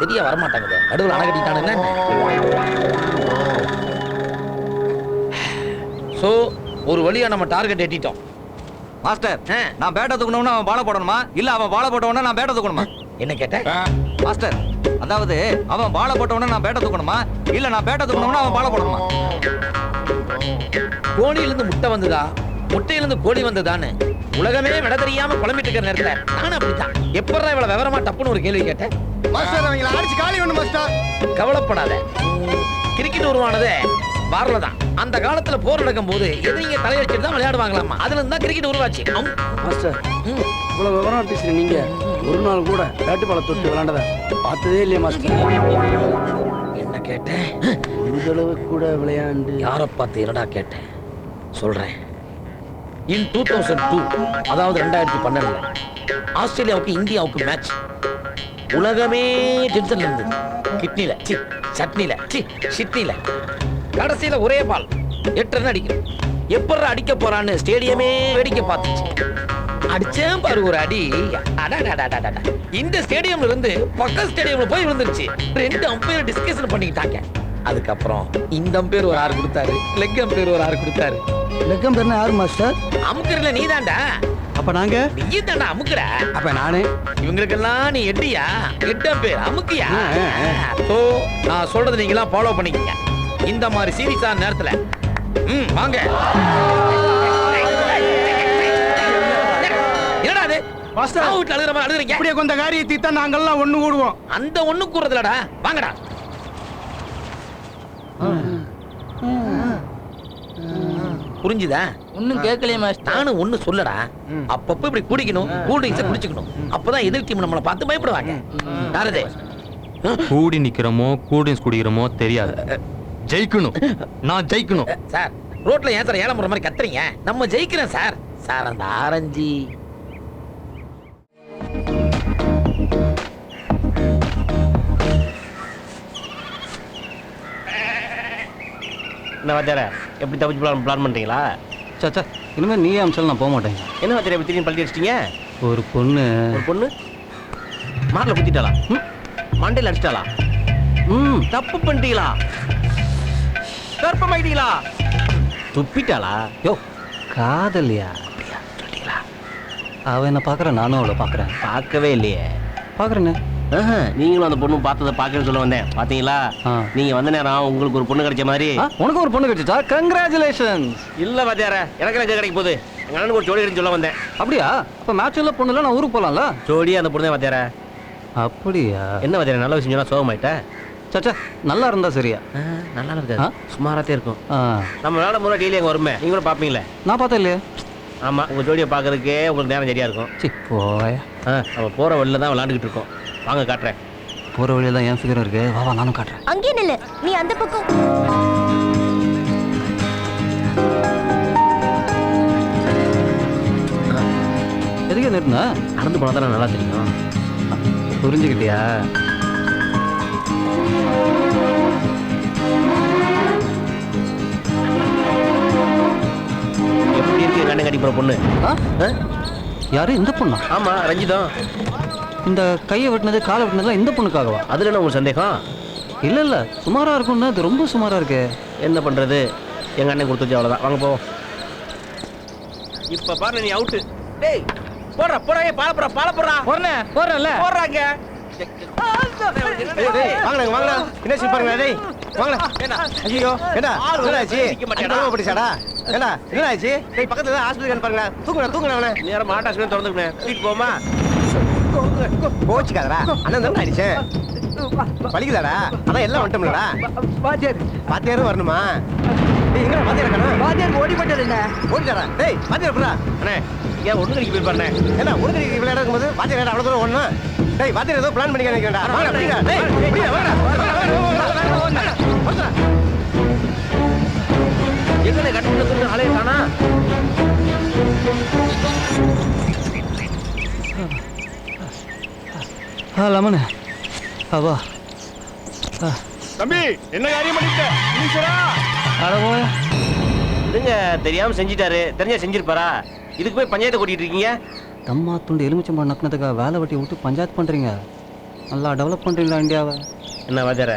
சரியா வரமாட்டாங்க. நடுவில் அணை கட்டிட்டானுங்க. ஸோ ஒரு வழியா நம்ம டார்கெட் எட்டிட்டோம். மாஸ்டர், நான் பேட்டை தூக்கணும்னா அவன் பாலை போடணுமா இல்ல அவன் பாலை போட்டவனா நான் பேட்டை தூக்கணுமா? என்ன கேட்ட மாஸ்டர்? அதாவது அவன் பாலை போட்டவனா நான் பேட்டை தூக்கணுமா இல்ல நான் பேட்டை தூக்கணும்னா அவன் பாலை போடணுமா? கோழியிலிருந்து முட்டை வந்ததா, முட்டையிலிருந்து கோழி வந்ததான்னு உலகமே விட தெரியாம குழம்பிட்டு இருக்கிற நேரத்துல நானும் அப்படித்தான் எப்படா இவ்வளவு விவரமா டப்புன்னு ஒரு கேள்வி கேட்டேன். மாஸ்டர் அவங்கள அடிச்சு காலி வேணும் மாஸ்டர். கவலைப்படாத, கிரிக்கெட் உருவானதே பார்ல தான். அந்த காலத்துல போர் நடக்கும் போது எதிரிங்க தலையடிச்சுட்டு தான் விளையாடுவாங்களாமா. அதுல இருந்து தான் கிரிக்கெட் உருவாச்சு. மாஸ்டர், இவ்வளவு விவரம் பேசுற நீங்க ஒரு நாள் கூட பேட்டு பாலை தொட்டு விளையாண்டத பார்த்ததே இல்லையா மாஸ்டர்? என்ன கேட்டேன்? ஒரு தடவை கூட விளையாண்டு. யாரை பார்த்து என்னடா கேட்டேன்? சொல்றேன். இன் 2002, அதாவது 2012 ஆஸ்திரேலியாவுக்கு இந்தியாவுக்கு மேட்ச். உலகமே டென்ஷன்ல இருந்தது. கிட்னில சட்னில சிட்னில கடைசியில ஒரே பால் 8 ரன் அடிக்கும். எப்பற அடிக்க போறான்னு ஸ்டேடியமே வேடிக்கை பார்த்துச்சு. அடிச்சேன் பாரு ஒரு அடி. இந்த ஸ்டேடியம்ல இருந்து பக்க ஸ்டேடியம்ல போய் விழுந்துருச்சு. 2 அம்பையர் டிஸ்கஷன் பண்ணிக்கிட்டாங்க. அதுக்கப்புறம் இந்த அம்பையர் ஒரு 6 கொடுத்தாரு, லெக் அம்பையர் ஒரு 6 கொடுத்தாரு. லெக் அம்பையர் யாரு மாஸ்டர்? அமுக்குறல நீ தான்டா. அப்ப நாங்க நீ தான்டா அமுக்குற. அப்ப நானே இவங்களுக்கெல்லாம் நீ எட்டியா? 8 அம்பையர் அமுக்கியா? சோ நான் சொல்றது நீங்க எல்லாம் ஃபாலோ பண்ணிக்கங்க. இந்த மாதிரி சீரியஸான நேரத்துல வாங்க. என்னடா அது மாஸ்டர் வீட்டுல அழுகிற மாதிரி அழுகுறீங்க? இப்படியே கொஞ்ச காரியத்தை தான் நாங்கெல்லாம் ஒண்ணு கூடுவோம். அந்த ஒண்ணு கூறதுலடா. வாங்கடா. புரிஞ்சுதா? ஒன்னும் கேட்கலையே மாஸ்டர். நானும் ஒண்ணு சொல்லடா. அப்பப்ப இப்படி குடிக்கணும், கூல் ட்ரிங்க்ஸ் குடிச்சுக்கணும். அப்பதான் எதிர் டீம் நம்மளை பார்த்து பயப்படுவாங்க. யாரது? கூடி நிக்கிறோமோ கூல் ட்ரிங்க்ஸ் குடிக்கிறோமோ தெரியாது, ஜெயிக்கணும். நான் ஜெயிக்கணும். சார் ரோட்ல ஏன் சார் ஏழமுறை மாதிரி கத்துறீங்க? நம்ம ஜெயிக்கிறேன் சார். சார் அந்த ஆரஞ்சு என்ன வாத்தியார எப்படி தப்பிச்சு பிளான் பண்ணுறீங்களா? சாச்சா, இனிமேல் நீயே அம்சல் நான் போக மாட்டேங்க. என்ன வாத்தியார எப்படி திரும்பி பள்ளி அடிச்சிட்டீங்க? ஒரு பொண்ணு மாரில் குத்திட்டாளா? மண்டையில் அடிச்சிட்டாளா? தப்பு பண்ணிட்டீங்களா? கற்பமாயிட்டீங்களா? துப்பிட்டாளா? யோ, காதலியா? அவ என்ன பார்க்குற, நானும் அவளை பார்க்குறேன். பார்க்கவே இல்லையே. பார்க்குறேன்னு நீங்களும் அந்த பொண்ணு பார்த்ததை பார்க்கன்னு சொல்ல வந்தேன். பார்த்தீங்களா? நீங்க வந்த நேரம் உங்களுக்கு ஒரு பொண்ணு கிடைச்ச மாதிரி. உனக்கு ஒரு பொண்ணு கிடைச்சா? கங்க்ராச்சுலேஷன்ஸ். இல்ல வாத்தியார, எனக்கு என்ன கிடைக்க போகுது? எங்க அண்ணனுக்கு ஒரு ஜோடி கிடைச்சு சொல்ல வந்தேன். அப்படியா? அப்போ மேட்ச் எல்லாம் பொண்ணுல நான் ஊருக்கு போகலாம்ல? ஜோடியா அந்த பொண்ணு வாத்தியார. அப்படியா? என்ன வாத்தியார நல்ல விஷயம் சொன்னா சோகமாயிட்டேன். சாச்சா, நல்லா இருந்தா சரியா? நல்லா இருக்காது, சுமாராத்தே இருக்கும். நம்ம வேலை முறை டெய்லி அங்கே வருமே, நீங்களும் பார்ப்பீங்களே. நான் பார்த்தேன் இல்லையே. ஆமாம், உங்கள் ஜோடியை பார்க்கறதுக்கே உங்களுக்கு நேரம் சரியாக இருக்கும். போயா. நம்ம போகிற வழியில் தான் விளாண்டுக்கிட்டு இருக்கோம். வாங்க காட்டுறேன். போகிற வழியில் தான் என் ஃபிகரும் இருக்கு. வா நானும் காட்டுறேன். அங்கே நில்லு, நீ அந்த பக்கம். எதுக்கு நிறுத்தினா? நடந்து போனால் தான் நல்லா தெரியும். புரிஞ்சுக்கிட்டியா? எப்படி இருக்கு கண்ணை கட்டி போகிற பொண்ணு? யாரு? இந்த பொண்ணா? ஆமாம், ரஞ்சிதம். இந்த கையை வெட்டினது காலை வெட்டினதுலாம் இந்த பொண்ணுக்காகவா? அதில் என்ன உங்களுக்கு சந்தேகம்? இல்லை சுமாராக இருக்கும்னா அது ரொம்ப சுமாராக இருக்கு. என்ன பண்ணுறது, எங்கள் அண்ணன் கொடுத்துச்சு, அவ்வளோதான். வாங்க போ. இப்போ பாரு, நீ அவுட்டு. டேய் போடுறா பால போடுறாங்க. வாங்கண்ணா என்ன பாருங்க. டேய் வாங்கண்ணா. ஐயோ என்ன ஆச்சு? படிச்சாடா? என்ன ஆச்சு? டேய் பக்கத்துல ஹாஸ்பிட்டல் பாருங்களேன். தூங்குறேன் நேரம் மாட்டாஸ்க்கு திறந்துருக்கேன். வீட்டு போமா கோச்சுக்காதடா. அண்ணன் தானே அடிச்சேன். வலிக்குதாடா? அதான் எல்லாம் வந்துட்டோம்லடா. வாத்தியாரும் வரணுமா? டேய் எங்க வாத்தியார் இருக்கணும்? வாத்தியார் ஓடி போயிட்டாரு. என்ன ஓடிட்டாரா? டேய் வாத்தியார் போடா. அண்ணே ஏன் ஒண்ணு கடிக்கு போய் பாருண்ணே. என்ன ஒண்ணு கடிக்கு விளையாட இருக்கும்போது வாத்தியார் அவ்வளோ தூரம் ஓடணும்? டேய் வாத்தியார் ஏதோ பிளான் பண்ணி நினைக்கிறேன்டா. எங்கண்ணே கட்டு ஆளே காணா? லமனு அவா தம்பி என்ன காரியம் பண்ணிட்ட? இதுங்க தெரியாம செஞ்சிட்டாரு, தெரிஞ்சா செஞ்சிருப்பாரா? இதுக்கு போய் பஞ்சாயத்தை கூட்டிட்டு இருக்கீங்க? தம்மா துண்டு எலுமிச்சம்பழம் நக்கினதுக்காக வேலை வெட்டி விட்டு பஞ்சாயத்து பண்றீங்க. நல்லா டெவலப் பண்ணுறீங்களா இந்தியாவை? என்ன வாத்தியார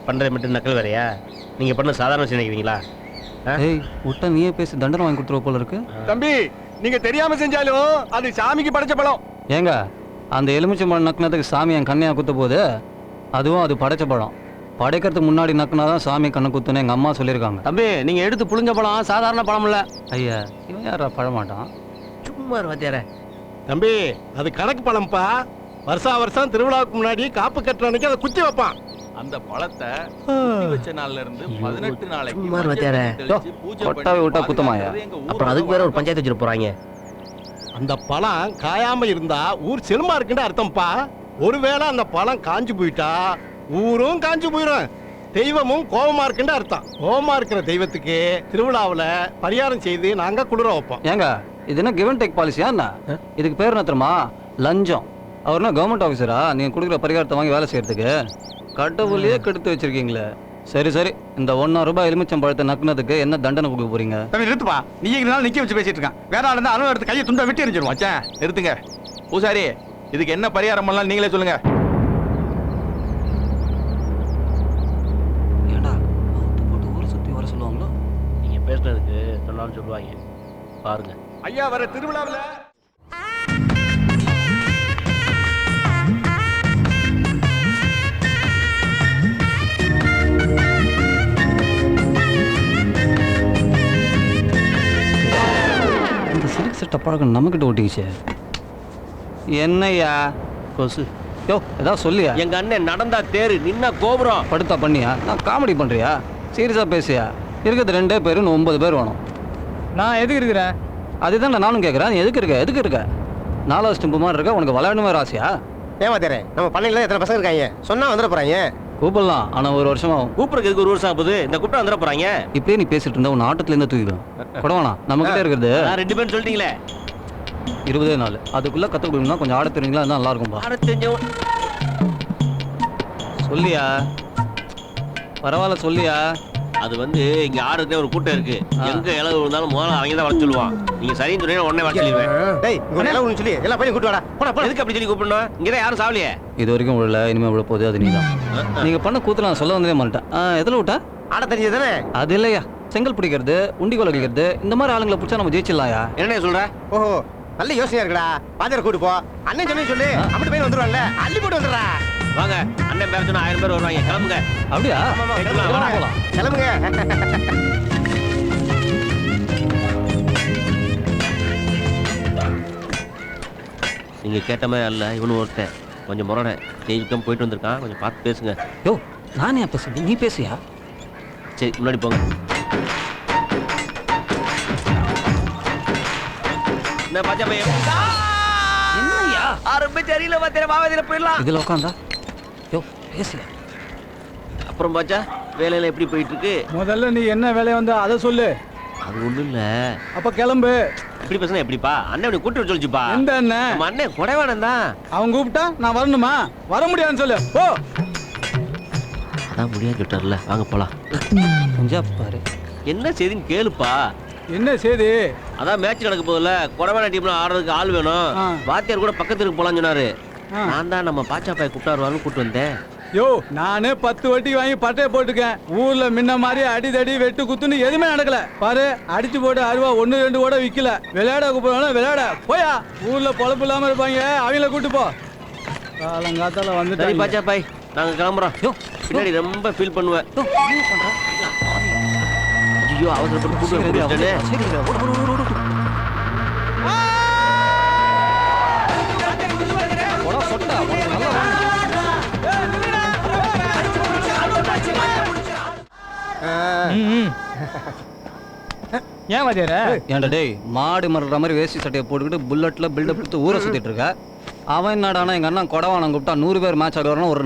பண்றது மட்டும் நக்கல் வேறையா? நீங்க பண்ண சாதாரண விஷயம் நினைக்கிறீங்களா? ஏய் விட்டா நீயே பேசி தண்டனை வாங்கி கொடுத்துருவ போல இருக்கு. தம்பி நீங்க தெரியாம செஞ்சாலும் அது சாமிக்கு படைச்ச பழம். ஏங்க அந்த எலுமிச்சம்பழம் நக்குனதுக்கு சாமி என் கண்ணையா குத்த போகுது. அதுவும் அது படைச்ச பழம். படைக்கிறதுக்கு முன்னாடி நக்குனாதான் சாமி கண்ணை குத்துன்னு எங்கள் அம்மா சொல்லியிருக்காங்க. தம்பி நீங்க எடுத்து புளிஞ்ச பழம் சாதாரண பழம் இல்ல. ஐயா இவன் யாரா பழமாட்டான்? சும்மா இரு வாத்தியார. தம்பி அது கணக்கு பழம்பா. வருஷம் திருவிழாவுக்கு முன்னாடி காப்பு கட்டுற அன்னைக்கு அதை குத்தி வைப்பான். அந்த பழத்தை குத்தி வச்ச நாள்ல இருந்து 18 நாளைக்கு சும்மா இரு வாத்தியார. கொட்டாவை விட்டா குத்தமாயா? அப்புறம் அதுக்கு வேற ஒரு பஞ்சாயத்து வச்சுட்டு போறாங்க. அந்த பழம் காயாம இருந்தா ஊர் செழுமா இருக்குன்னு அர்த்தம்ப்பா. ஒருவேளை அந்த பழம் காஞ்சு போயிட்டா ஊரும் காஞ்சு போயிடும். தெய்வமும் கோபமா இருக்குன்னு அர்த்தம். கோபமா இருக்கிற தெய்வத்துக்கு திருவிழாவுல பரிகாரம் செய்து நாங்க குளிர வைப்போம். ஏங்க இது என்ன கிவ் அண்ட் டேக் பாலிசியா என்ன? இதுக்கு பேர் என்ன தெரியுமா? லஞ்சம். அவர்னா கவர்மெண்ட் ஆஃபீஸரா? நீங்க கொடுக்குற பரிகாரத்தை வாங்கி வேலை செய்யறதுக்கு கடவுளையே கெடுத்து வச்சிருக்கீங்களே. சரி சரி, இந்த 1,000 ரூபாய் எலுமிச்சம் பழத்தை நக்குனதுக்கு என்ன தண்டனை கொடுக்க போறீங்க? தம்பி நிறுத்துப்பா. நீ எங்கனால நிக்க வச்சு பேசிட்டு இருக்கான். வேற ஆள் இருந்தா அலுவலகத்து கையை துண்டா வெட்டி எரிஞ்சிருவோம். மச்சான் நிறுத்துங்க. பூசாரி இதுக்கு என்ன பரிகாரம் பண்ணலாம் நீங்களே சொல்லுங்க. ஏண்டா அவுத்து போட்டு ஊரை சுத்தி வர சொல்லுவாங்களோ? நீங்க பேசுனதுக்கு சொன்னாலும் சொல்லுவாங்க பாருங்க. ஐயா வர திருவிழாவுல இந்த சிலுக்கு சட்ட பழக்கம் நம்மகிட்ட ஓட்டிக்கிச்சு. என்னய்யா கொசு. யோ ஏதாவது சொல்லியா? எங்க அண்ணன் நடந்தா தேரு நின்னா கோபுரம். படுத்தா பண்ணியா? நான் காமெடி பண்றியா? சீரியஸா பேசியா? இருக்கிறது 2 பேர் 9 பேர் வேணும். நான் எதுக்கு இருக்கிறேன்? அதுதான் நானும் கேட்குறேன். நீ எதுக்கு இருக்க 4 ஸ்டெம்பு மாதிரி இருக்க? உனக்கு விளையாடணுமே ஆசையா? ஏன் வாத்தியாரே நம்ம பண்ணையில எத்தனை பசங்க இருக்காங்க? சொன்னா வந்துட போறாங்க. கூப்பிடலாம், ஆனால் 1 வருஷமாகும். கூப்பிடுறதுக்கு ஒரு வருஷம் ஆகுது. இந்த கூப்பிட்டா வந்துட போறாங்க. இப்படியே நீ பேசிட்டு இருந்தா உன் ஆட்டத்துலேருந்து தூக்கிடும். கொடவானா நம்ம கிட்ட இருக்கிறது நான் 2 பேரும் சொல்லிட்டீங்களே. 20 நாள். அதுக்குள்ள கற்றுக் கொடுக்கணும்னா கொஞ்சம் ஆட தெரியுங்களா? அதான் நல்லா இருக்கும்பா. ஆட தெரிஞ்சவன் சொல்லியா? பரவாயில்ல சொல்லியா? அது இங்க ஆடுறதே ஒரு கூட்டம் இருக்கு. எங்க இளவு இருந்தாலும் முதல்ல அவங்க தான் வர சொல்லுவான். நீங்க சரின்னு சொன்னீங்க உடனே வர சொல்லிடுவேன். டேய் இங்க எல்லாம் ஒண்ணு சொல்லி எல்லா பையன் கூட்டி வாடா. போடா போடா. எதுக்கு அப்படி சொல்லி கூப்பிடணும்? இங்கதான் யாரும் சாவலையே. இது வரைக்கும் விழல, இனிமேல் விழ போகுது. அது நீதான். நீங்க பண்ண கூத்துல நான் சொல்ல வந்ததே மாட்டேன். எதில் விட்டா? ஆட தெரிஞ்சது தானே? அது இல்லையா, செங்கல் பிடிக்கிறது, உண்டிகோல் அடிக்கிறது, இந்த மாதிரி ஆளுங்களை பிடிச்சா நம்ம ஜெயிச்சிடலாம்யா. என்ன சொல்ற? ஓஹோ நல்ல யோசனையா இருக்குடா. வாத்தியார கூட்டு போ. அண்ணன் சொன்னே சொல்லு. அப்படி போய் வந்துருவான்ல. அள்ளி போட்டு வந்துடுறா. வாங்க அண்ணன் பேர சொன்னா 1000 பேர் வருவாங்க. கிளம்புங்க. அப்படியா? கிளம்புங்க. போலாம். கிளம்புங்க. நீங்க கேட்ட மாதிரி அல்ல இவனு ஒருத்தன். கொஞ்சம் முரணை ஜெயிலுக்கும் போயிட்டு வந்திருக்கான். கொஞ்சம் பார்த்து பேசுங்க. யோ நானே பேசுறேன், நீ பேசியா? சரி முன்னாடி போங்க. என்ன பாஜா பையன்? என்னய்யா ஆரம்பிச்சு அறியல பாத்திர மாவதில போயிடலாம். இதுல உட்காந்தா? யோ பேசியா? அப்புறம் பாஜா வேலையில எப்படி போயிட்டு இருக்கு? முதல்ல நீ என்ன வேலையை வந்தா அதை சொல்லு. அது ஒண்ணும் இல்ல. அப்ப கிளம்பு. இப்படி பேசுனா எப்படிப்பா? அண்ணன் இப்படி கூட்டு வர சொல்லிச்சுப்பா. எந்த அண்ணன்? நம்ம அண்ணன் குடைவானன் தான். அவன் கூப்பிட்டா நான் வரணுமா? வர முடியாதுன்னு சொல்லு. ஓ அதான் முடியாது சொல்லிட்டார்ல. வாங்க போலாம். கொஞ்சம் பாரு. என்ன செய்தின்னு கேளுப்பா. என்ன செய்தி? அதான் மேட்ச் நடக்க போதில்ல. குடைவான டீம்ல ஆடுறதுக்கு ஆள் வேணும். வாத்தியார் கூட பக்கத்துக்கு போலான்னு சொன்னாரு. நான் தான் நம்ம பாச்சா பாய் கூப்பிட்டாருவான்னு கூப்பிட்டு வந்தேன். யோ நானே 10 வட்டி வாங்கி பட்டையை போட்டுக்கேன். ஊர்ல முன்ன மாதிரி அடிதடி வெட்டு குத்துன்னு எதுவுமே நடக்கல. பாரு அடிச்சு போட்டு அருவா 1 2 கூட விக்கல. விளையாட கூப்பிடுவாங்க விளையாட போயா. ஊர்ல பொழப்பு இல்லாம இருப்பாங்க, அவங்கள கூட்டு போ. காலங்காத்தால சரி வந்துட்டாங்க. பாச்சா பாய் நாங்க கிளம்புறோம். யோ பின்னாடி ரொம்ப ஃபீல் பண்ணுவேன். யோ என்ன பண்ற? ஐயோ அவசரப்பட்டு கூட்டு வந்துட்டேனே. சரி ஓடு ஓடு ஓடு ஓடு. போடா சொட்டா உனக்கு நல்லா வரணும். ஏன் வாத்தியார? ஏன்டா டேய் மாடு மறுற மாதிரி வேஷ்டி சட்டையை போட்டுக்கிட்டு புல்லட்ல பில்டப் எடுத்து ஊரை சுத்திட்டு இருக்க. அவன் என்னடானா எங்க அண்ணன் கொடவானம் கூப்பிட்டா 100 பேர் மேட்ச் ஆடுவாருன்னு ஒரு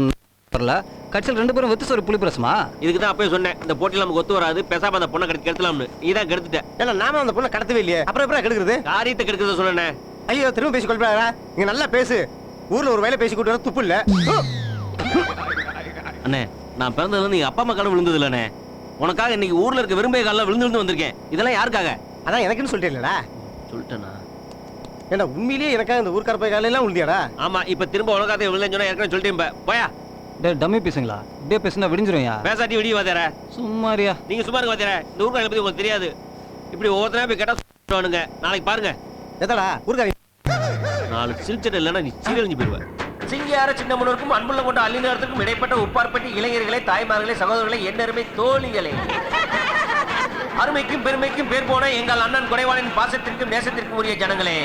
வரல. கட்சியில் 2 பேரும் வெத்து ஒரு புளி பிரசமா. இதுக்கு தான் அப்பயே சொன்னேன் இந்த போட்டியில நமக்கு ஒத்து வராது. பேசாம அந்த பொண்ணை கெடுத்துலாம்னு. நீதான் கெடுத்துட்டேன். ஏன்னா நாம அந்த பொண்ணை கடத்தவே இல்லையே. அப்புறம் எப்படி கெடுக்குறது? காரியத்தை கெடுக்கிறத சொன்னேன். ஐயோ திரும்ப பேசி கொள்றாரா? நீங்க நல்லா பேசு. ஊர்ல ஒரு வேலை பேசி கூட்டு வர துப்பு இல்ல. அண்ணே நான் பிறந்ததுல நீங்க அப்பா அம்மா காலம் விழுந்தது இல்லண்ணே. உனக்காக இன்னைக்கு ஊர்ல இருக்க விரும்பிய காலம் விழுந்து விழுந்து வந்திருக்கேன். இதெல்லாம் யாருக்காக? அதான் எனக்குன்னு சொல்லிட்டேன்லடா. சொல்லிட்டேனா? ஏண்டா உண்மையிலேயே எனக்காக இந்த ஊர்க்கார போய் காலையெல்லாம் உழுதியாடா? ஆமா இப்ப திரும்ப உலகத்தை விழுந்தேன்னு சொன்னா ஏற்கனவே சொல்லிட்டேன் போயா. டேய் டம்மி பேசுங்களா? இப்படியே பேசுனா விடிஞ்சிரும்யா. பேசாட்டி விடிய வாத்தியார. சும்மாரியா? நீங்க சும்மா இருங்க வாத்தியார. இந்த ஊர்க்காரங்களை பத்தி உங்களுக்கு தெரியாது. இப்படி ஒவ்வொருத்தரா போய் கேட்டா சொல்லுவானுங்க. நாளைக்கு பாருங்க. எதடா ஊர்க்கார நாலு சிரிச்சட இல்லைன்னா நீ சீரழிஞ்சு போயிடுவேன். சிங்கியார சின்ன முன்னோருக்கும் அன்புள்ள கொண்ட அள்ளினருக்கும் இடைப்பட்ட உப்பார்பட்டி இளைஞர்களே, தாய்மார்களே, சகோதரர்களே, என்னருமை தோழிகளே, அருமைக்கும் பெருமைக்கும் பேர் போன எங்கள் அண்ணன் கொடைவாளின் பாசத்திற்கும் நேசத்திற்கும் உரிய ஜனங்களே,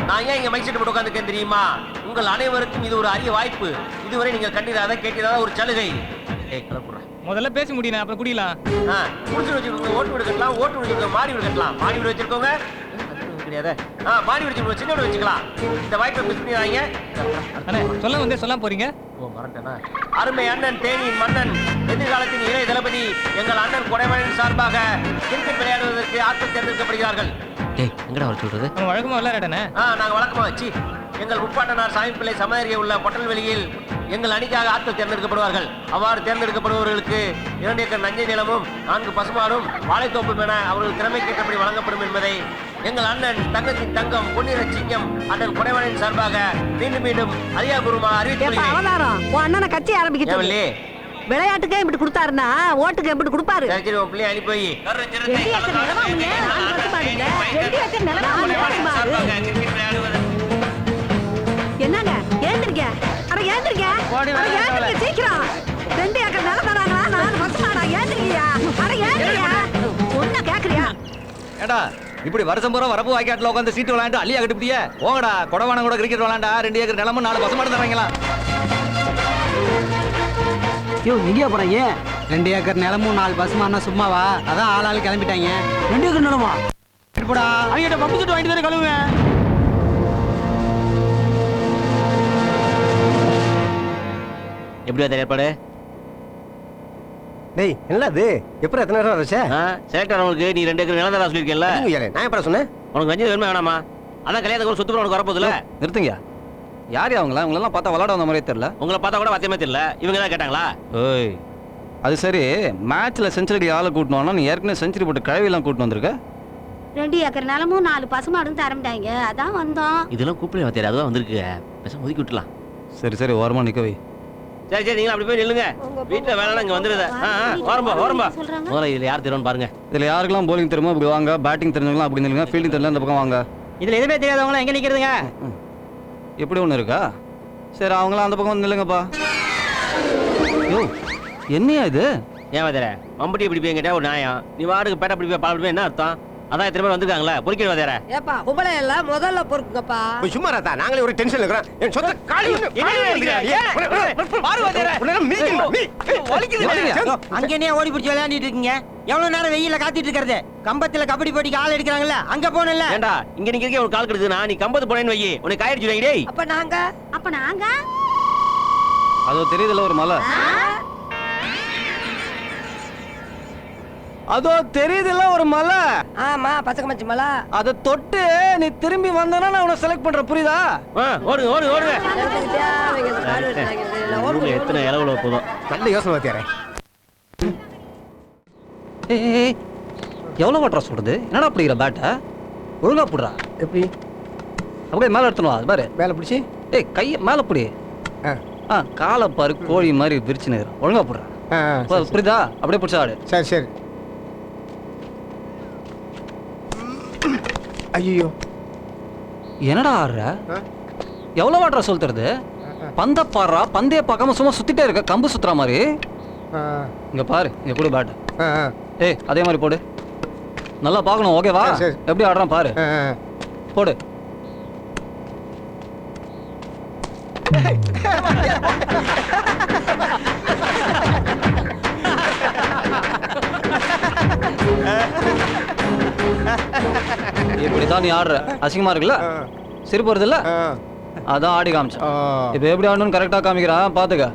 நான் ஏன் இங்க மைக் செட் போட்டு உட்காந்துருக்கேன் தெரியுமா? உங்கள் அனைவருக்கும் இது ஒரு அரிய வாய்ப்பு. இதுவரை நீங்கள் கண்டிராத கேட்டிராத ஒரு சலுகை. முதல்ல பேசி முடியும், அப்புறம் குடிக்கலாம். முடிச்சு வச்சிருக்கோங்க, ஓட்டு வீடு கட்டலாம், ஓட்டு வீடு வச்சிருக்கோங்க, மாடி வீடு கட்டலாம், மாடி வீடு வச்சிருக்கோங்க கிடையாது. மாடி வச்சிருக்கோம், சின்ன வீடு வச்சுக்கலாம். இந்த வாய்ப்பை மிஸ் பண்ணிடுறாங்க. அண்ணே சொல்ல வந்தே சொல்லாம போறீங்க. அருமை அண்ணன் தேனியின் மன்னன், எதிர்காலத்தின் இளைய தளபதி எங்கள் அண்ணன் கொடைவாளின் சார்பாக கிரிக்கெட் விளையாடுவதற்கு ஆட்கள் தேர்ந்தெடுக்கப்படுகிறார்கள். எங்கடா வர சொல்றது? வழக்கமா விளையாடனே. நாங்க வழக்கமா வச்சு எங்கள் முப்பாட்டனார் சாமி பிள்ளை சமதறிய உள்ள பொட்டல்வெளியில் எங்கள் அணிக்காக ஆட்கள் தேர்ந்தெடுக்கப்படுவார்கள். அவ்வாறு தேர்ந்தெடுக்கப்படுபவர்களுக்கு 2 ஏக்கர் நஞ்சை நிலமும் 4 பசுமாடும் வாழைத்தோப்பும் என அவர்கள் திறமைக்கேற்றபடி வழங்கப்படும் என்பதை எங்கள் அண்ணன் தங்கத்தின் தங்கம் பொன்னிற சிங்கம் அண்ணன் கொடைவாளின் சார்பாக மீண்டும் மீண்டும் அரியாபூர்வமா அறிவித்துள்ளேன். அவதாரம் உன் அண்ணனை கட்சி ஆரம்பிக்கிட்டு விளையாட்டுக்கே இப்படி கொடுத்தாருன்னா ஓட்டுக்கு எப்படி கொடுப்பாரு? பிள்ளை அனுப்பி போய் என்னங்க ஏந்திரிக்க, அட ஏந்திரிக்க, சீக்கிரம் 2 ஏக்கர் நிலம் தராங்களா? 4 வருஷமாடா ஏந்திரிக்கியா? அட ஏந்திரியா, ஒன்ன கேக்குறியா? ஏடா இப்படி வருஷம் பூரா வரப்பு வாய்க்காட்டில் உட்காந்து சீட்டு விளையாண்டு அள்ளியா கட்டுப்பிட்டியே? போங்கடா, கொடவானம் கூட கிரிக்கெட் விளையாண்டா 2 ஏக்கர் நிலமும் 4 பசுமாடு தராங்களா? ஐயோ எங்கேயா போறாங்க? 2 ஏக்கர் நிலமும் 4 பசுமானா சும்மாவா? அதான் ஆளாளு கிளம்பிட்டாங்க. 2 ஏக்கர் நிலமா? போடா, அவங்கிட்ட பம்பு செட்டு வாங்கிட்டு தானே கழுவுவேன். எப்படி வந்த ஏற்பாடு? டேய் என்னது எப்பறம் எத்தனை நேரம் வச்சே? செலக்ட் ஆனவங்களுக்கு நீ 2 ஏக்கர் நிலம் தரா சொல்லியிருக்கேன்ல. நான் எப்பறம் சொன்னேன்? உனக்கு வஞ்சது வேணுமா வேணாமா? அதான் கல்யாணத்துக்கு சொத்து உனக்கு வரப்போதுல. நிறுத்துங்க. யார் அவங்களா? உங்களெல்லாம் பார்த்தா விளாட வந்த மாதிரியே தெரியல. உங்களை பார்த்தா கூட வாத்தியமே தெரியல. இவங்க தான் கேட்டாங்களா? ஓய் அது சரி, மேட்ச்ல செஞ்சுரி ஆளை கூட்டணும். நீ ஏற்கனவே செஞ்சுரி போட்டு கழுவிலாம் கூட்டிட்டு வந்திருக்க. 2 ஏக்கர் நிலமும் 4 பசுமாடும் தரம்டாங்க, அதான் வந்தோம். இதெல்லாம் கூப்பிட வாத்தியார், அதுதான் வந்திருக்கு. பேசாம ஒதுக்கி விட்டுலாம். சரி சரி, ஓரமா நிக்கவே. சரி சரி, நீங்க அப்படி போய் நில்லுங்க. வீட்டுல வேலை இங்க வந்துருத. ஓரம்பா ஓரம்பா. முதல்ல இதுல யார் தெரியும் பாருங்க. இதுல யாருக்கெல்லாம் போலிங் தெரியுமோ அப்படி வாங்க, பேட்டிங் தெரிஞ்சவங்களாம் அப்படி நில்லுங்க, ஃபீல்டிங் தெரிஞ்சா இந்த பக்கம் வாங்க. இதுல எதுவுமே தெரியாதவங்க எங்க நிக்கிறதுங்க? எப்படி ஒன்று இருக்கா? சரி அவங்களாம் அந்த பக்கம் வந்து நில்லுங்கப்பா. யோ என்னையா இது? ஏன் வாத்தியார மம்பட்டி இப்படி போய் கேட்டா ஒரு நியாயம். நீ வாடுக்கு பேட்டை அப்படி போய் பால் போய் என்ன அர்த்தம்? அதான் எத்தனை பேர் வந்திருக்காங்களா? பொறுக்கிற வாத்தியார. ஏப்பா பொம்பளை எல்லாம் முதல்ல பொறுக்குங்கப்பா. போய் சும்மா ராதா, நாங்களே ஒரு டென்ஷன்ல இருக்கோம். என் சொந்த காலி பாரு வாத்தியார. அங்கேயே ஓடி பிடிச்சி விளையாண்டிட்டு இருக்கீங்க. எவ்வளவு நேரம் வெயில காத்திட்டு இருக்கிறது? கம்பத்துல கபடி போட்டிக்கு ஆள் எடுக்கிறாங்கல்ல, அங்க போனல. ஏண்டா இங்க நிக்கிறதுக்கு ஒரு கால் கெடுதுனா நீ கம்பத்து போனேன்னு வை, உனக்கு காயடிச்சு வைங்க டேய். அப்ப நாங்க அதோ தெரியுதுல ஒரு மலை. அதோ தெரியுதுல ஒரு மலை. ஆமா பச்சை மச்சி மலை. அதை தொட்டு நீ திரும்பி வந்தனா நான் உன்னை செலக்ட் பண்ற, புரியுதா? ஓடுங்க ஓடுங்க ஓடுங்க. எத்தனை இளவுல போதும். நல்ல யோசனை வாத்தியாரே. ஏய் எவ்வளோ வாட்டரா சொல்றது? என்னடா பிடிக்கிற பேட்டை? ஒழுங்கா போடுறா. எப்படி? அப்படியே மேலே எடுத்துனவா? அது பாரு மேலே பிடிச்சி. ஏய் கையை மேலே பிடி. காலை பாரு, கோழி மாதிரி விரிச்சு நேரம். ஒழுங்கா போடுறா. புரியுதா? அப்படியே பிடிச்சா ஆடு. சரி சரி. ஐயோ என்னடா ஆடுற? எவ்வளோ வாட்டரா சொல் தருது? பந்த பாடுறா, பந்தே பார்க்காம சும்மா சுத்திட்டே இருக்க, கம்பு சுத்துற மாதிரி. இங்க பாரு, இங்க கூட பேட். ஏய் அதே மாதிரி போடு. நல்லா பார்க்கணும், ஓகேவா? எப்படி ஆடுறான் பாரு. போடு. இப்படிதான் நீ ஆடுற. அசிங்கமா இருக்குல்ல? சரி போறது இல்ல? அதான் ஆடி காமிச்சேன். இப்ப எப்படி ஆடணும்னு கரெக்டா காமிக்கிறான், பாத்துக்க.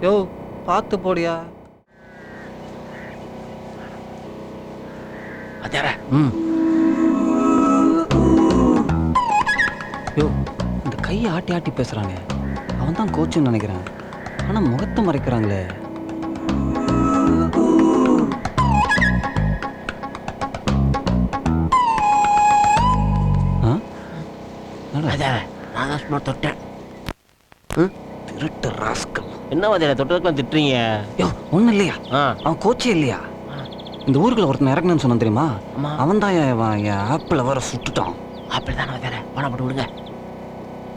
யோ பார்த்து போடியா. வாத்தியார. யோ இந்த கையை ஆட்டி ஆட்டி பேசுறானே, அவன் தான் கோச்சுன்னு நினைக்கிறேன். ஆனா முகத்தை மறைக்கிறாங்களே. என்னடா நான் தான் சும்மா தொட்டேன். திருட்டு ராஸ்கல். என்ன வாத்தியார தொட்டதுக்கு திட்டுறீங்க? யோ ஒன்றும் இல்லையா, அவன் கோச்சே இல்லையா? இந்த ஊருக்குள்ள ஒருத்தன் இறக்கணும்னு சொன்னான் தெரியுமா? அவன் தான் என் ஆப்பிள் வர சுட்டுட்டான். ஆப்பிள் தானே வாத்தியார, பணம் போட்டு விடுங்க.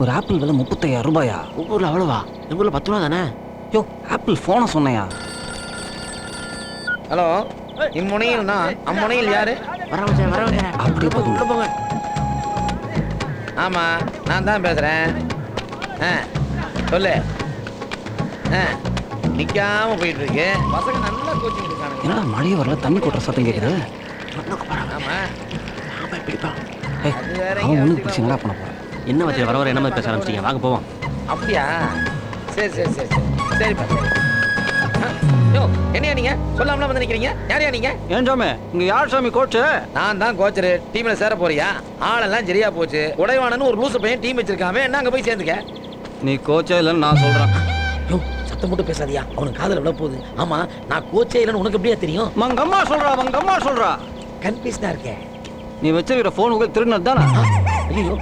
ஒரு ஆப்பிள் விலை 35,000 ரூபாயா? உங்க ஊர்ல அவ்வளோவா? எங்க ஊர்ல 10 ரூபா தானே? யோ ஆப்பிள் ஃபோனை சொன்னையா? ஹலோ, இம்முனையில் நான், அம்முனையில் யாரு? வர வாத்தியார. அப்படியே உள்ள போங்க. ஆமா, நான் தான் பேசுறேன். சொல்லு. நிக்காம போயிட்டு இருக்கு. பசங்க நல்லா கோச்சிங் இருக்கானுங்க. என்னடா மழையே வரல, தண்ணி கொட்டுற சத்தம் கேட்குது. ஆமா, ஏய், அவன் ஒன்றுக்கு பிடிச்சி என்னடா பண்ண போறான்? என்ன வாத்தியார வர என்ன மாதிரி பேச ஆரம்பிச்சிட்டீங்க? வாங்க போவோம். அப்படியா? சரி சரி சரி சரி சரிப்பா சரி. யோ, என்னையா நீங்க சொல்லாமலாம் வந்து நிக்கிறீங்க? யாரையா நீங்க? ஏன் சாமி, இங்க யார் சாமி கோச்சு? நான் தான் கோச்சரு. டீம்ல சேர போறியா? ஆளெல்லாம் சரியா போச்சு. உடைவானன்னு ஒரு லூசு பையன் டீம் வச்சிருக்காமே, என்ன அங்க போய் சேர்ந்துக்க. நீ கோச்சே இல்லைன்னு நான் சொல்றேன். யோ, சத்தம் போட்டு பேசாதியா, அவனுக்கு காதுல விழ போகுது. ஆமா, நான் கோச்சே இல்லைன்னு உனக்கு எப்படியா தெரியும்? மங்கம்மா சொல்றா. கன்ஃபியூஸ்டா இருக்கேன். நீ வச்சிருக்கிற போனுக்கு திருநது தானே? ஐயோ,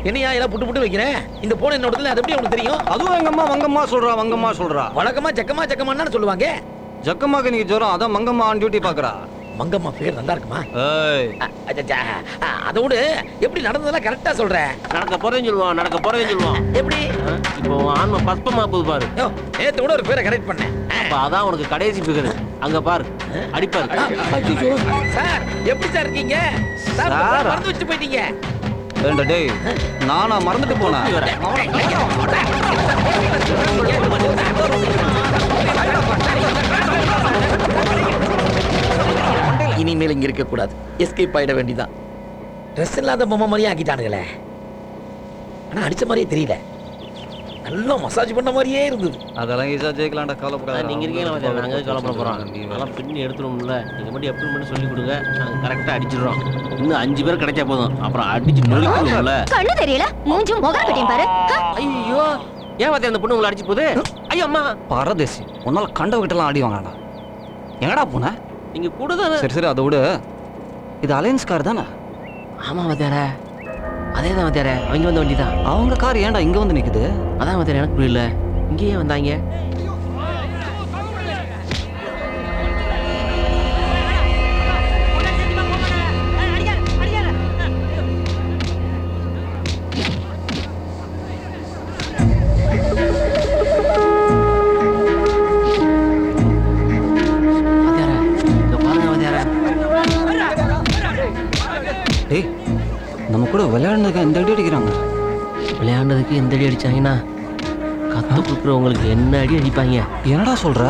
என்னையா எல்லாம் புட்டு புட்டு வைக்கிறேன்? இந்த போன் என்னோடதுல, அது எப்படி உனக்கு தெரியும்? அதுவும் எங்க அம்மா வங்கம்மா சொல்றா. வழக்கமா ஜக்கமான்னு சொல்லுவாங்க. ஜக்கம்மாக்கு நீங்க ஜோரம், அதான் மங்கம்மா ஆன் டியூட்டி பாக்குறா. மங்கம்மா பேர் நல்லா இருக்குமா? ஏய், அதோட எப்படி நடந்ததெல்லாம் கரெக்டா சொல்றேன். நடக்க போறேன்னு சொல்லுவான். எப்படி? இப்போ ஆன்மா பஸ்பமா போகுது பாரு. யோ, நேத்து கூட ஒரு பேரை கரெக்ட் பண்ணேன். அப்ப அதான் உனக்கு கடைசி பிகர். அங்க பாரு, அடிப்பாரு. ஐயோ, சார் எப்படி சார் இருக்கீங்க? சார் சாரா? மறந்து வச்சுட்டு போயிட்டீங்க. ஏண்டா டேய், நானா மறந்துட்டு போனேன்? இனிமேல் இங்க இருக்க கூடாது, எஸ்கேப் ஆயிட வேண்டியதான். ட்ரெஸ் இல்லாத பொம்மை மாதிரியே ஆக்கிட்டானுங்களே. ஆனா அடிச்ச மாதிரியே தெரியல, நல்லா மசாஜ் பண்ண மாதிரியே இருந்தது. அதெல்லாம் ஈஸியா ஜெயிக்கலாம்டா, கவலைப்படாத. நீங்க இருக்கீங்களா? நாங்க கவலைப்பட போறோம். அதெல்லாம் பின்னி எடுத்துருவோம்ல. நீங்க மட்டும் எப்படி மட்டும் சொல்லி கொடுங்க, நாங்க கரெக்டா அடிச்சிடுறோம். இன்னும் 5 பேர் கிடைச்சா போதும், அப்புறம் அடிச்சு நொறுக்கணும்ல. கண்ணு தெரியல, மூஞ்சும் முகம் கட்டியும் பாரு. ஐயோ, ஏன் வாத்தியார் அந்த பொண்ணு உங்களை அடிச்சு போகுது? ஐயோ அம்மா, பரதேசி, உன்னால கண்டவகிட்டலாம் அடி வாங்கடா. எங்கடா போன? நீங்க கூட தானே. சரி அதை விடு. இது அலையன்ஸ் கார் தானே? ஆமா வாத்தியார, அதே தான் வாத்தியார. அவங்க வந்த வண்டி தான். அவங்க கார் ஏன்டா இங்க வந்து நிக்குது? அதான் வாத்தியார, எனக்கு புரியல. இங்கேயே வந்தாங்க. டேய், நம்ம கூட விளையாடுனதுக்கு இந்த அடி அடிக்கிறாங்க. விளையாடுறதுக்கு எந்த அடி அடிச்சாங்கன்னா, கத்து கொடுக்குறவங்களுக்கு என்ன அடி அடிப்பாங்க. என்னடா சொல்ற?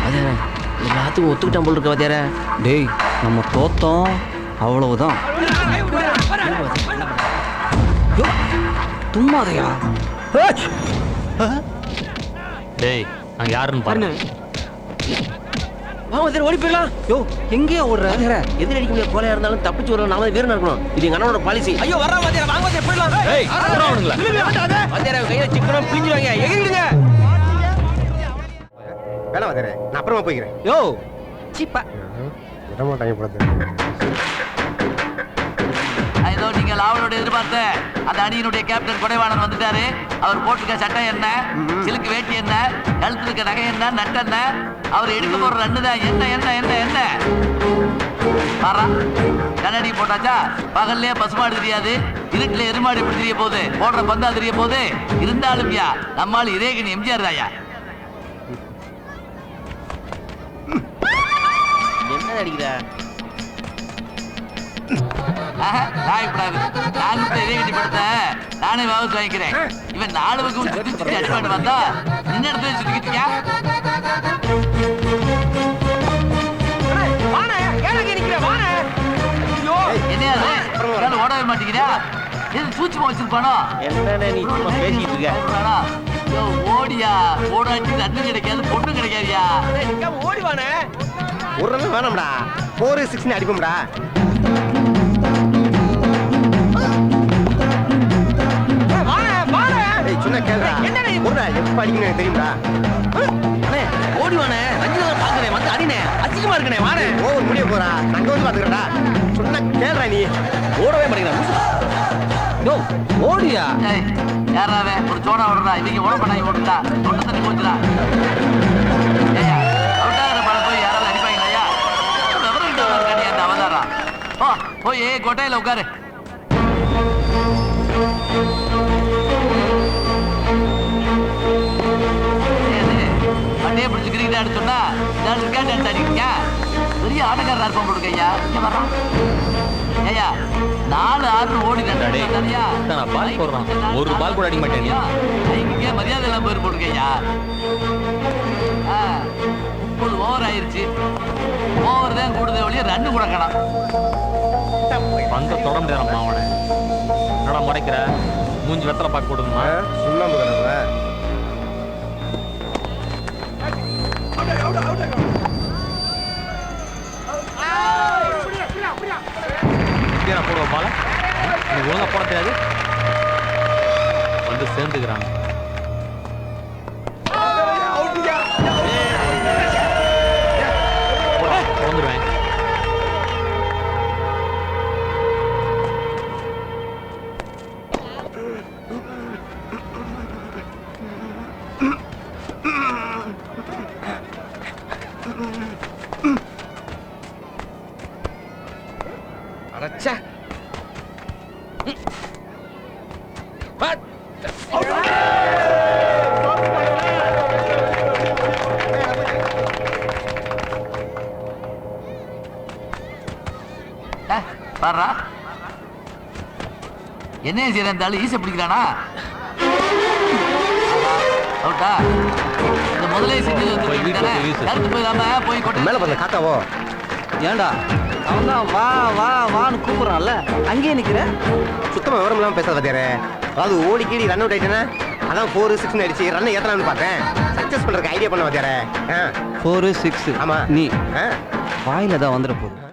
வாத்தியார, எல்லாத்துக்கும் ஒத்துக்கிட்டான் போல் இருக்க வாத்தியார. டேய், நம்ம தோத்தோம், அவ்வளவுதான். தும்மாதையா? டேய், நான் யாருன்னு பாருங்க. வா வாத்தியார, ஓடி போயிடலாம். யோ, எங்கேயா ஓடுற? எதிரி அடிக்க முடியாது, கோலையா இருந்தாலும் தப்பிச்சு வரலாம். நாம வீரனா இருக்கணும். இது எங்க அண்ணனோட பாலிசி. ஐயோ வர்றா வாத்தியார, வாங்க வாத்தியார, போயிடலாம். ஏய், அப்புறம் அவனுங்களா? வாத்தியார கையில சிக்கனம் பிழிஞ்சுவாங்க, எகிரிடுங்க. வேணாம் வாத்தியாரே, நான் அப்புறமா போய்க்கிறேன். யோ, சீப்பா. விட மாட்டாங்க போல. ஏதோ நீங்க லாவலோட எதிர்பார்த்த அந்த அணியினுடைய கேப்டன் கொடைவாணன் வந்துட்டாரு. அவர் போட்டிருக்க சட்டை என்ன, சிலுக்கு வேட்டி என்ன, கழுத்து இருக்க நகை என்ன, நட்டு என்ன, அவர் எடுக்க போற ரன்னு தான். என்ன என்ன என்ன என்ன பாரா, கண்ணாடி போட்டாச்சா? பகல்லே பசுமாடு தெரியாது, இருட்டுல எருமாடு எப்படி தெரிய போகுது, போடுற பந்தா தெரிய போகுது. இருந்தாலும் யா நம்மால் இதேகன் எம்ஜிஆர் தாயா. என்ன அடிக்கிற? நான் இதே கட்டி படுத்த நானே வாபஸ் வாங்கிக்கிறேன். இவன் 4 பக்கம் சுத்தி சுத்தி அடிப்பாடு வந்தா நின்ன இடத்துல சுத்திக்கிட்டியா? என்ன ஓடவே மாட்டேங்கிறா? எது சூட்சுமா வச்சிருப்பானோ? என்ன நீ சும்மா பேசிட்டு இருக்க? ஓடியா, ஓடாட்டி ரன்னு கிடைக்காது, பொண்ணு கிடைக்காதியா. ஓடிவானே ஒரு ரன் வேணாம்டா, 4-6 அடிப்போம்டா. சொன்ன கேளுடா, எப்ப அடிக்கணும் எனக்கு தெரியும்டா. ஓடிவானே ரஞ்சிதா பாக்குறேன் வந்து அடினே அசிங்கமா இருக்கனே வானே ஓவர் முடிய போறா அங்க வந்து பாத்துக்கடா சொன்னா கேளுடா நீ ஓடவே மாட்டேங்கிறான் யோ ஓடியா ஏய் யாராவே ஒரு சோடா ஓடுறா இன்னைக்கு ஓட பண்ணாங்க ஓடுடா தொண்டு தண்ணி போச்சுடா ஏய்யா அவுட்டாகிற படம் போய் யாராவது அடிப்பாங்களா ஐயா விவரம் இருக்காடி அந்த அவதாரா ஓ போய் கொட்டையில உட்காரு வண்டியை பிடிச்சி கிரிக்கெட் ஆட சொன்னா நான் கிரிக்கெட் டான்ஸ் ஆடிக்கீங்க பெரிய ஆட்டக்காரர் இருப்போம் போடுங்க ஐயா இங்க வர்றான் ஐயா 4-6 ஓடி நான் பால் போடுறான் ஒரு பால் கூட அடிக்க மாட்டேன் இங்கே மரியாதை எல்லாம் போயிரு போடுங்க ஐயா 30 ஓவர் ஆயிருச்சு ஓவர் தான் கூடுதே ஒழிய ரன்னு கூட காணோம் பந்த தொட முடியாத அவனை என்னடா முறைக்கிற மூஞ்சி வெத்தலை பார்க்க கூடுமா சுண்ணாம்பு கடவுள போடுவ பால எனக்கு ஒழுங்கா போட தெரியாது வந்து சேர்ந்துக்கிறாங்க வந்துடுவேன் அடச்சா பாடுறா என்ன செய்யற இந்த ஆளு ஈச பிடிக்கிறானா அவுட்டா இந்த முதலே செஞ்சது கருத்து போயிடாம போய் கொட்டை மேல பண்ண காத்தாவோ ஏன்டா அவன் தான் வா வா வான்னு கூப்பிடுறான்ல அங்கேயே நிக்கிற சுத்தமா விவரம் இல்லாம பேசாத வாத்தியாரே அதாவது ஓடி கீடி ரன் அவுட் ஆயிட்டேன்னா அதான் 4-6 அடிச்சு ரன் ஏத்தலாம்னு பார்த்தேன் சக்சஸ் பண்றதுக்கு ஐடியா பண்ண வாத்தியாரே 4-6 ஆமா நீ ஆ வாயில தான் வந்துட போகுது